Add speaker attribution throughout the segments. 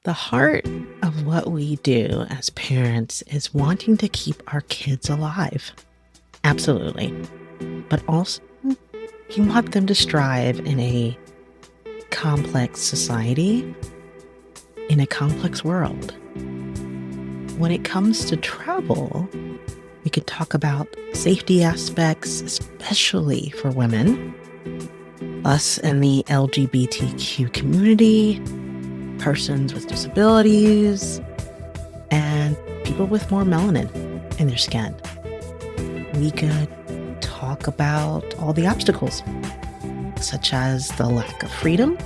Speaker 1: The heart of what we do as parents is wanting to keep our kids alive. Absolutely. But also, you want them to strive in a complex society, in a complex world. When it comes to travel, we could talk about safety aspects, especially for women, us and the LGBTQ community, persons with disabilities, and people with more melanin in their skin. We could talk about all the obstacles, such as the lack of freedom,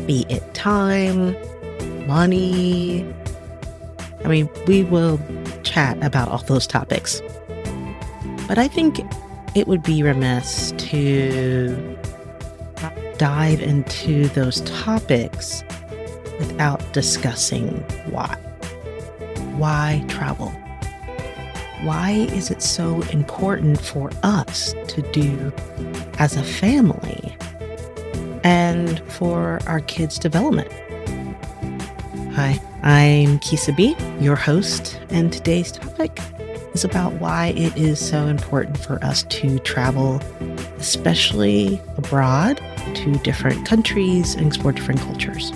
Speaker 1: be it time, money. We will chat about all those topics. But I think it would be remiss to dive into those topics without discussing why. Why travel? Why is it so important for us to do as a family and for our kids' development? Hi, I'm Kisa B, your host, and today's topic is about why it is so important for us to travel, especially abroad, to different countries and explore different cultures.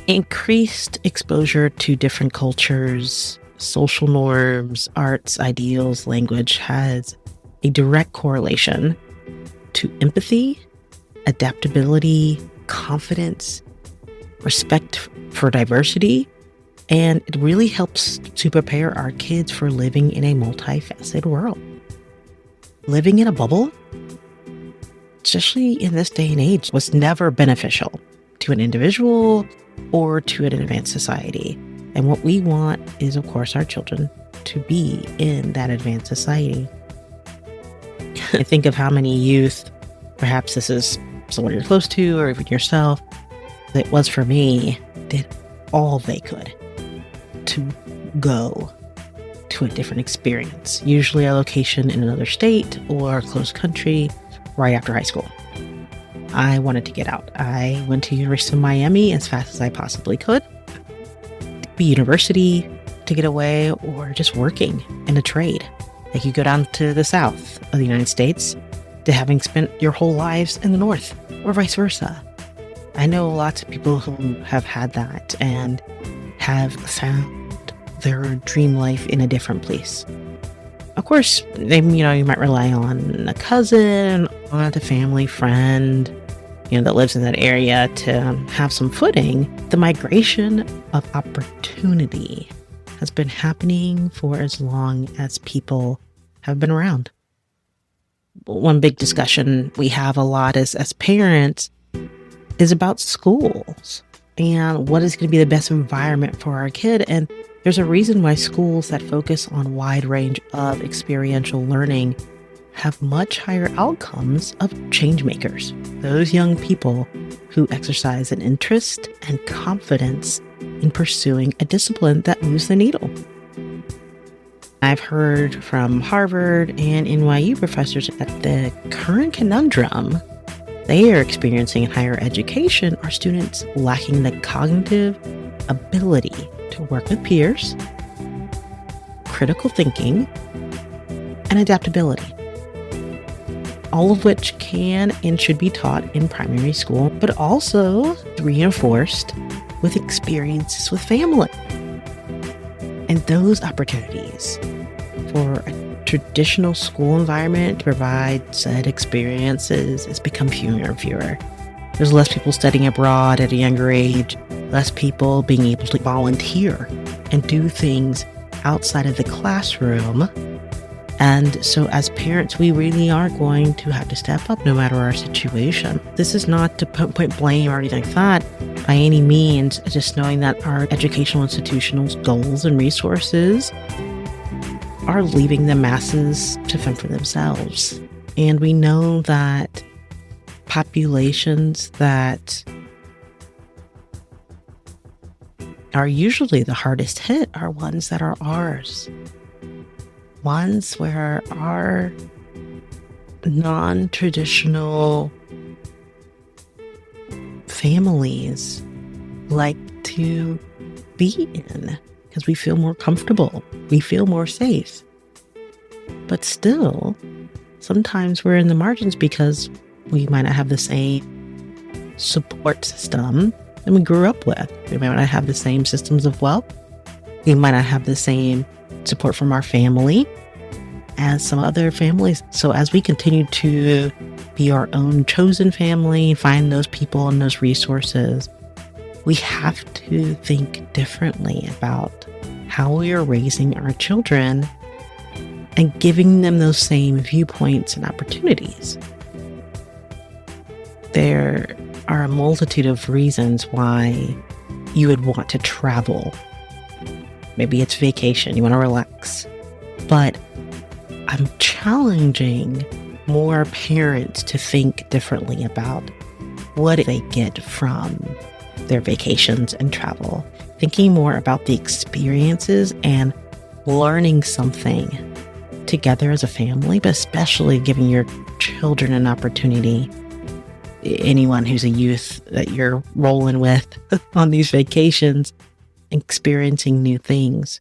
Speaker 1: Increased exposure to different cultures, social norms, arts, ideals, language has a direct correlation to empathy, adaptability, confidence, respect for diversity, and it really helps to prepare our kids for living in a multifaceted world. Living in a bubble, especially in this day and age, was never beneficial to an individual or to an advanced society. And what we want is, of course, our children to be in that advanced society. I think of how many youth, perhaps this is someone you're close to or even yourself, it was for me, did all they could to go to a different experience, usually a location in another state or a close country right after high school. I wanted to get out. I went to University of Miami as fast as I possibly could, be university to get away, or just working in a trade. Like you go down to the south of the United States to having spent your whole lives in the north, or vice versa. I know lots of people who have had that and have found their dream life in a different place. Of course, you might rely on a cousin, on a family friend, that lives in that area to have some footing. The migration of opportunity has been happening for as long as people have been around. One big discussion we have a lot as parents is about schools and what is going to be the best environment for our kid. And there's a reason why schools that focus on a wide range of experiential learning have much higher outcomes of change makers, those young people who exercise an interest and confidence in pursuing a discipline that moves the needle. I've heard from Harvard and NYU professors that the current conundrum they are experiencing in higher education are students lacking the cognitive ability to work with peers, critical thinking, and adaptability. All of which can and should be taught in primary school, but also reinforced with experiences with family. And those opportunities for a traditional school environment to provide said experiences has become fewer and fewer. There's less people studying abroad at a younger age, less people being able to volunteer and do things outside of the classroom. And so as parents, we really are going to have to step up no matter our situation. This is not to point blame or anything like that by any means, just knowing that our educational institutions' goals and resources are leaving the masses to fend for themselves. And we know that populations that are usually the hardest hit are ones that are ours. Ones where our non-traditional families like to be in because we feel more comfortable, we feel more safe. But still, sometimes we're in the margins because we might not have the same support system that we grew up with. We might not have the same systems of wealth. We might not have the same support from our family as some other families. So as we continue to be our own chosen family, find those people and those resources, we have to think differently about how we are raising our children and giving them those same viewpoints and opportunities. There are a multitude of reasons why you would want to travel. Maybe it's vacation, you want to relax. But I'm challenging more parents to think differently about what they get from their vacations and travel. Thinking more about the experiences and learning something together as a family, but especially giving your children an opportunity. Anyone who's a youth that you're rolling with on these vacations, experiencing new things,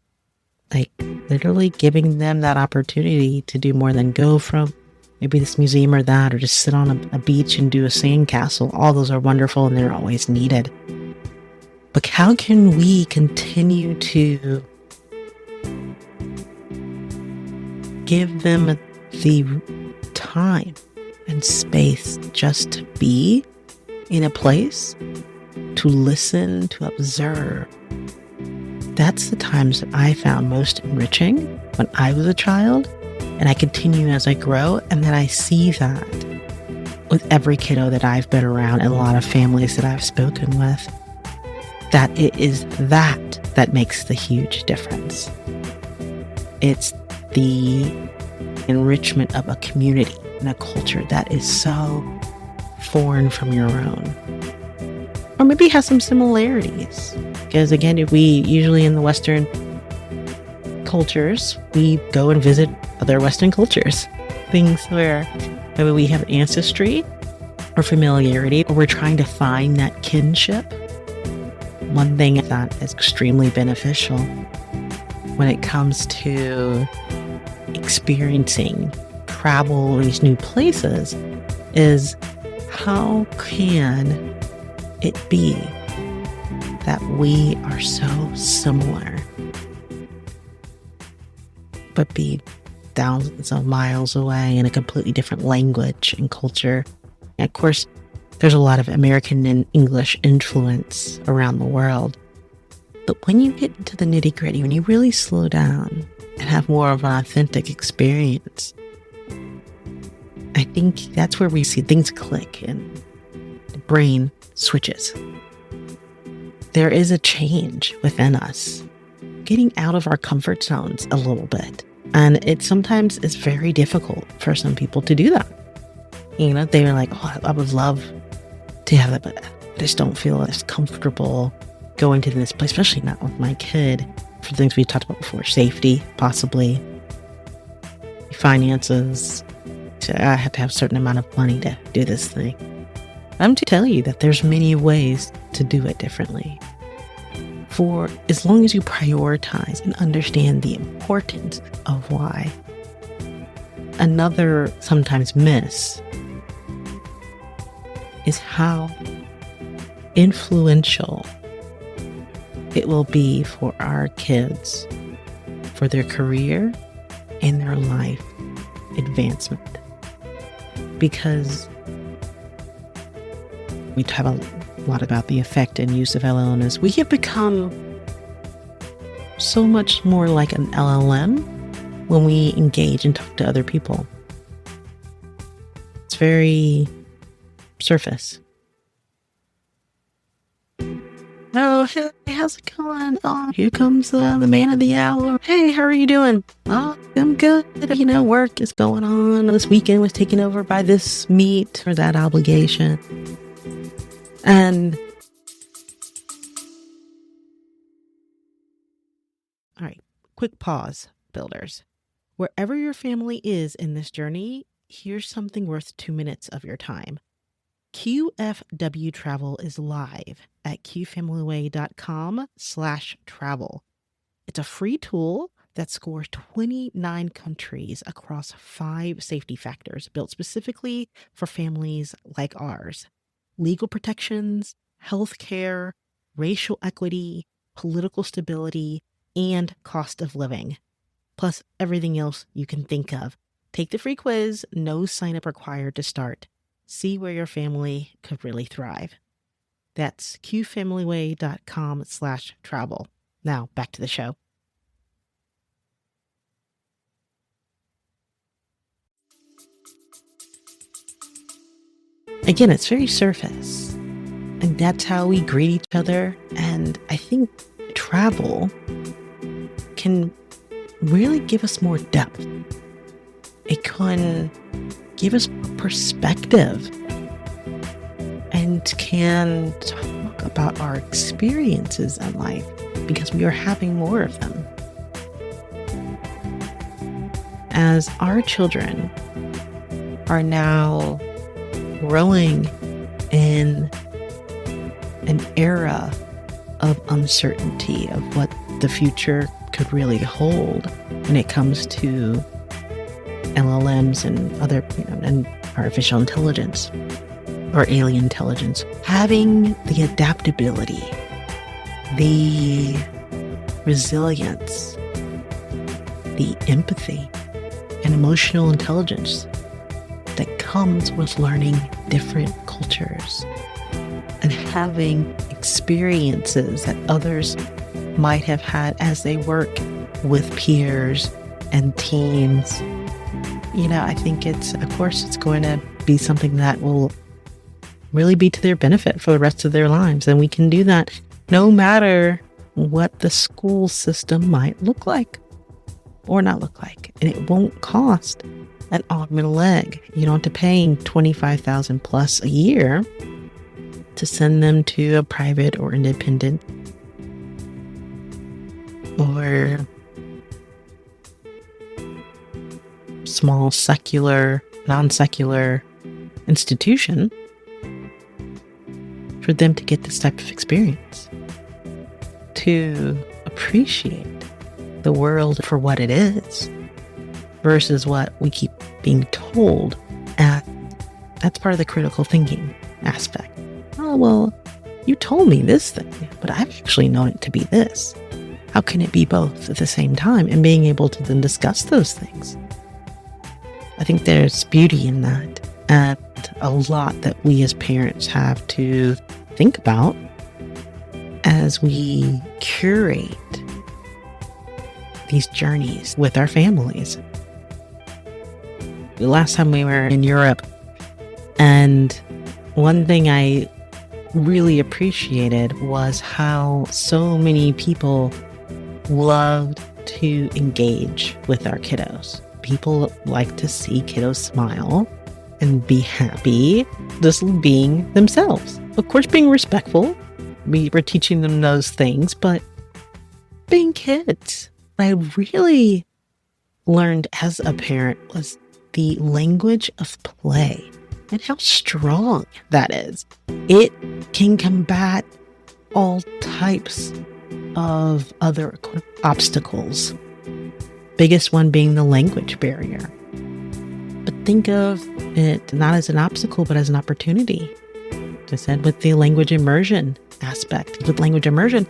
Speaker 1: like literally giving them that opportunity to do more than go from maybe this museum or that, or just sit on a beach and do a sandcastle. All those are wonderful and they're always needed. But how can we continue to give them the time and space just to be in a place, to listen, to observe? That's the times that I found most enriching when I was a child, and I continue as I grow, and then I see that with every kiddo that I've been around and a lot of families that I've spoken with, that it is that makes the huge difference. It's the enrichment of a community and a culture that is so foreign from your own. Or maybe has some similarities. Because again, if we usually in the Western cultures, we go and visit other Western cultures. Things where maybe we have ancestry or familiarity, or we're trying to find that kinship. One thing that is extremely beneficial when it comes to experiencing travel in these new places is how can it be that we are so similar, but be thousands of miles away in a completely different language and culture. And of course, there's a lot of American and English influence around the world. But when you get into the nitty-gritty, when you really slow down and have more of an authentic experience, I think that's where we see things click and the brain switches. There is a change within us, getting out of our comfort zones a little bit. And it sometimes is very difficult for some people to do that. You know, they're like, oh, I would love to have that, but I just don't feel as comfortable going to this place, especially not with my kid, for things we talked about before, safety, possibly, finances. So I have to have a certain amount of money to do this thing. I'm to tell you that there's many ways to do it differently. For as long as you prioritize and understand the importance of why. Another sometimes miss is how influential it will be for our kids, for their career and their life advancement. Because we talk a lot about the effect and use of LLMs. We have become so much more like an LLM when we engage and talk to other people. It's very surface. Oh, hey, how's it going? Oh, here comes the man of the hour. Hey, how are you doing? Oh, I'm good. You know, work is going on. This weekend was taken over by this meet or that obligation. And all right, quick pause, builders. Wherever your family is in this journey, here's something worth 2 minutes of your time. QFW Travel is live at qfamilyway.com/travel. It's a free tool that scores 29 countries across 5 safety factors built specifically for families like ours: legal protections, healthcare, racial equity, political stability, and cost of living, plus everything else you can think of. Take the free quiz, no sign up required to start. See where your family could really thrive. That's qfamilyway.com/travel. Now back to the show. Again, it's very surface, and that's how we greet each other. And I think travel can really give us more depth. It can give us perspective and can talk about our experiences in life because we are having more of them. As our children are now growing in an era of uncertainty of what the future could really hold when it comes to LLMs and other, and artificial intelligence or alien intelligence, having the adaptability, the resilience, the empathy, and emotional intelligence that comes with learning different cultures and having experiences that others might have had as they work with peers and teams. I think it's going to be something that will really be to their benefit for the rest of their lives. And we can do that no matter what the school system might look like or not look like. And it won't cost an arm and a leg. You don't have to pay $25,000 plus a year to send them to a private or independent or small secular, non-secular institution for them to get this type of experience, to appreciate the world for what it is versus what we keep being told. And that's part of the critical thinking aspect. Oh, well, you told me this thing, but I've actually known it to be this. How can it be both at the same time? And being able to then discuss those things. I think there's beauty in that, and a lot that we as parents have to think about as we curate these journeys with our families. The last time we were in Europe, and one thing I really appreciated was how so many people loved to engage with our kiddos. People like to see kiddos smile and be happy, just being themselves. Of course, being respectful. We were teaching them those things, but being kids. What I really learned as a parent was the language of play and how strong that is. It can combat all types of other obstacles. Biggest one being the language barrier. But think of it not as an obstacle, but as an opportunity. As I said, with the language immersion aspect. With language immersion,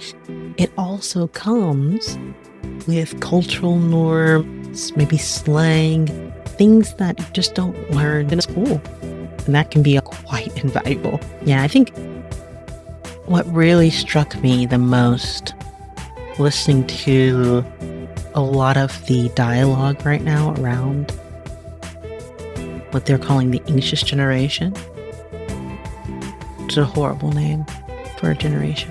Speaker 1: it also comes with cultural norms, maybe slang, things that you just don't learn in school. And that can be quite invaluable. Yeah, I think what really struck me the most listening to a lot of the dialogue right now around what they're calling the anxious generation. It's a horrible name for a generation.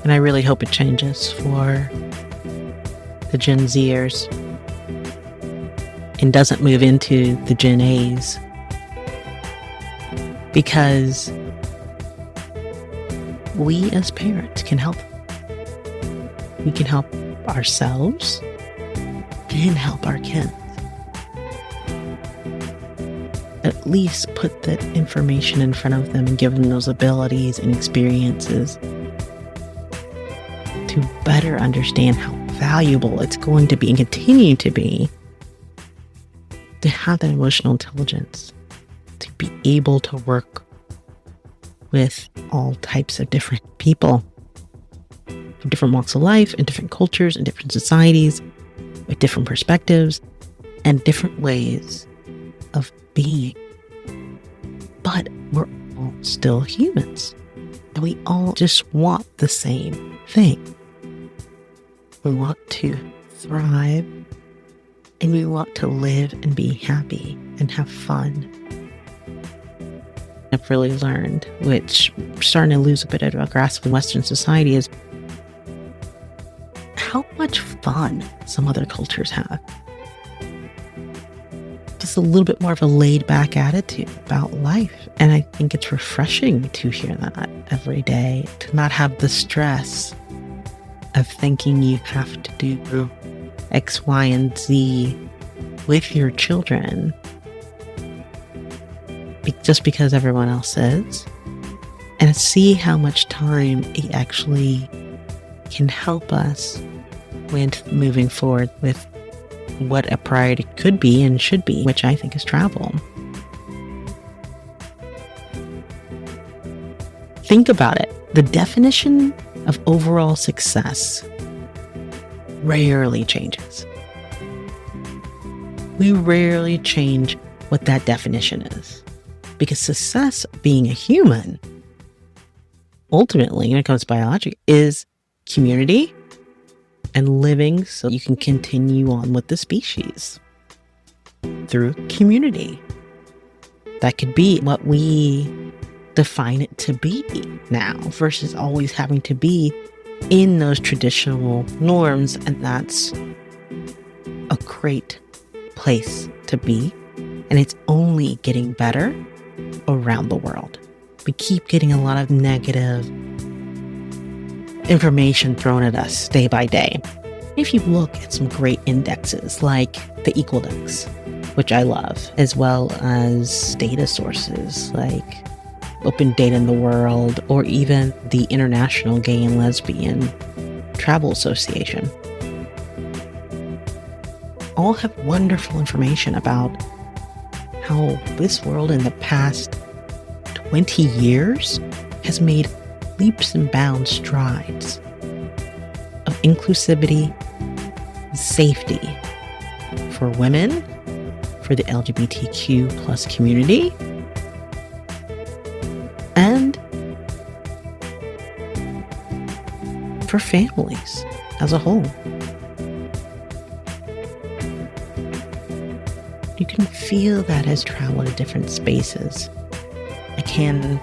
Speaker 1: And I really hope it changes for the Gen Zers and doesn't move into the Gen A's. Because we as parents can help. We can help ourselves and help our kids. at least put the information in front of them and give them those abilities and experiences to better understand how valuable it's going to be and continue to be to have that emotional intelligence, to be able to work with all types of different people from different walks of life and different cultures and different societies with different perspectives and different ways of being. But we're all still humans, and we all just want the same thing. We want to thrive, and we want to live and be happy and have fun. I've really learned, which we're starting to lose a bit of a grasp in Western society, is how much fun some other cultures have. Just a little bit more of a laid-back attitude about life. And I think it's refreshing to hear that every day, to not have the stress of thinking you have to do X, Y, and Z with your children just because everyone else is, and see how much time it actually can help us with moving forward with what a priority could be and should be, which I think is travel. Think about it. The definition of overall success rarely changes. We rarely change what that definition is, because success, being a human, ultimately, when it comes to biology, is community and living so you can continue on with the species through community. That could be what we define it to be now, versus always having to be in those traditional norms. And that's a great place to be. And it's only getting better around the world. We keep getting a lot of negative information thrown at us day by day. If you look at some great indexes like the Equaldex, which I love, as well as data sources like Open Data in the World, or even the International Gay and Lesbian Travel Association, all have wonderful information about how this world in the past 20 years has made leaps and bounds strides of inclusivity, safety for women, for the LGBTQ plus community, and for families as a whole. You can feel that as travel to different spaces. I can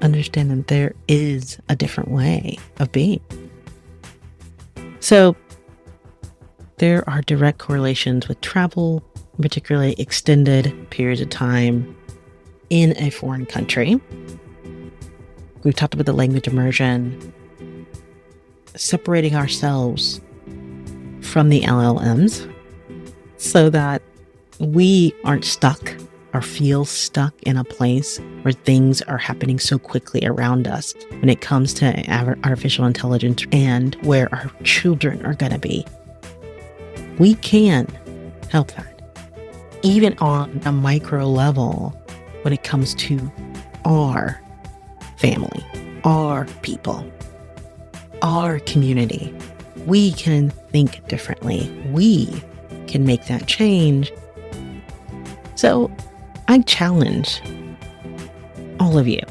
Speaker 1: understand that there is a different way of being. So there are direct correlations with travel, particularly extended periods of time in a foreign country. We've talked about the language immersion, separating ourselves from the LLMs so that we aren't stuck or feel stuck in a place where things are happening so quickly around us when it comes to artificial intelligence and where our children are going to be. We can help that, even on a micro level, when it comes to our family, our people, our community. We can think differently. We can make that change. So I challenge all of you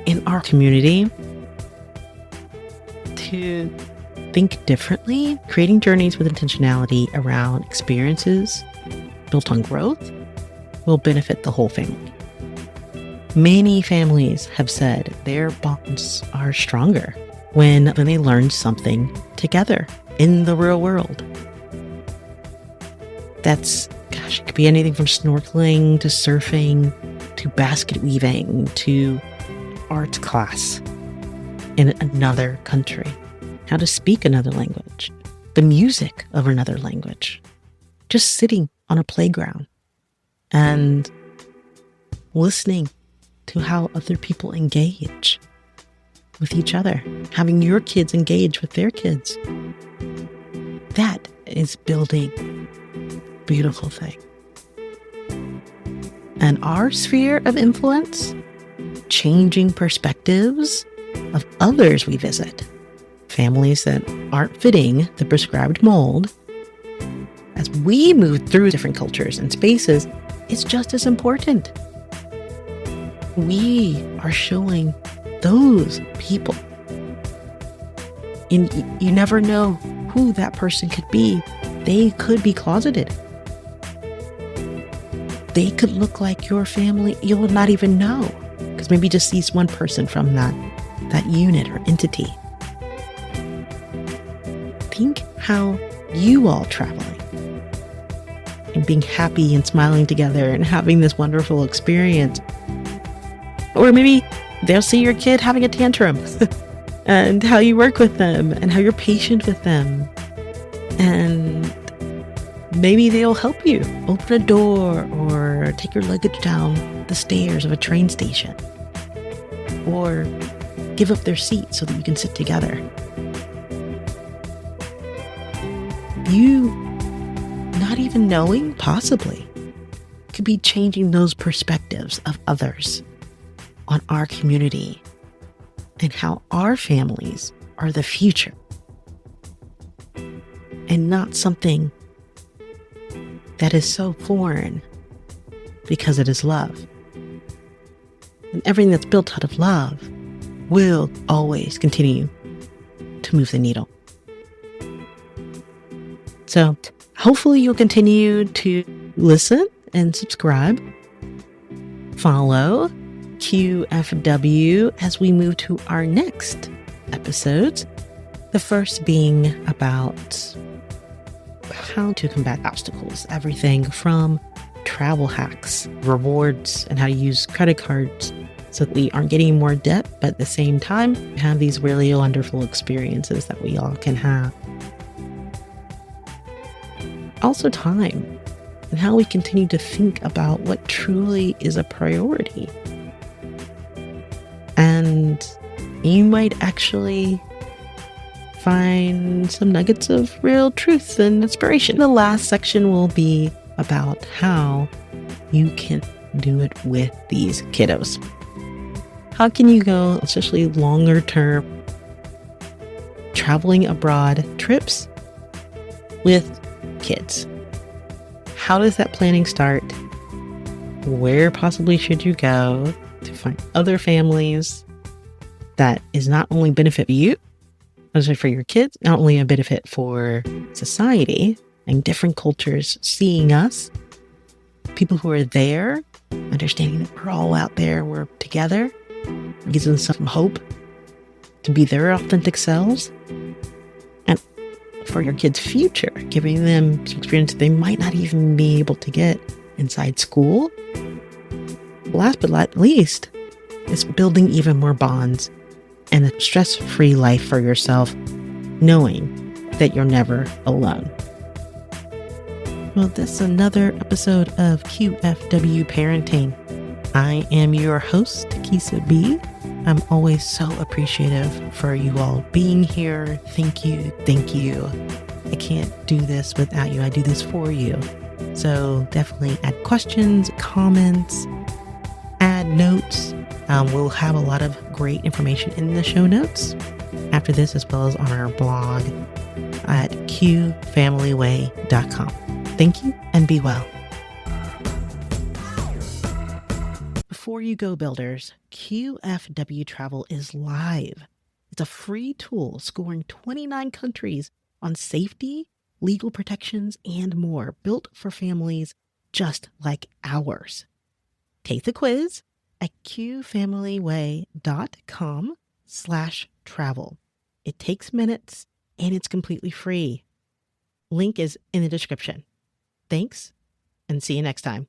Speaker 1: in our community to think differently. Creating journeys with intentionality around experiences built on growth will benefit the whole family. Many families have said their bonds are stronger when they learn something together in the real world. That's, it could be anything from snorkeling to surfing to basket weaving to art class in another country, how to speak another language, the music of another language, just sitting on a playground and listening to how other people engage with each other, having your kids engage with their kids. That is building a beautiful thing. And our sphere of influence, changing perspectives of others we visit, families that aren't fitting the prescribed mold, as we move through different cultures and spaces, it's just as important. We are showing those people. And you never know who that person could be. They could be closeted. They could look like your family. You'll not even know, because maybe just sees one person from that unit or entity. Think how you all traveling and being happy and smiling together and having this wonderful experience. Or maybe they'll see your kid having a tantrum and how you work with them and how you're patient with them. And maybe they'll help you open a door or take your luggage down the stairs of a train station, or give up their seat so that you can sit together. You, not even knowing, possibly, could be changing those perspectives of others on our community and how our families are the future and not something that is so foreign, because it is love. And everything that's built out of love will always continue to move the needle. So hopefully you'll continue to listen and subscribe, follow QFW as we move to our next episodes. The first being about how to combat obstacles, everything from travel hacks, rewards, and how to use credit cards so that we aren't getting more debt, but at the same time have these really wonderful experiences that we all can have. Also time, and how we continue to think about what truly is a priority. And you might actually find some nuggets of real truth and inspiration. The last section will be about how you can do it with these kiddos. How can you go, especially longer term, traveling abroad trips with kids? How does that planning start? Where possibly should you go to find other families that is not only benefit for you, also for your kids, not only a benefit for society and different cultures seeing us, people who are there, understanding that we're all out there, we're together, gives them some hope to be their authentic selves. And for your kids' future, giving them some experience they might not even be able to get inside school. Last but not least, is building even more bonds and a stress-free life for yourself, knowing that you're never alone. Well, this is another episode of QFW Parenting. I am your host, Kisa B. I'm always so appreciative for you all being here. Thank you. Thank you. I can't do this without you. I do this for you. So definitely add questions, comments, add notes. We'll have a lot of great information in the show notes after this, as well as on our blog at qfamilyway.com. Thank you and be well. Before you go, builders, QFW Travel is live. It's a free tool scoring 29 countries on safety, legal protections, and more, built for families just like ours. Take the quiz at qfamilyway.com/travel. It takes minutes and it's completely free. Link is in the description. Thanks, and see you next time.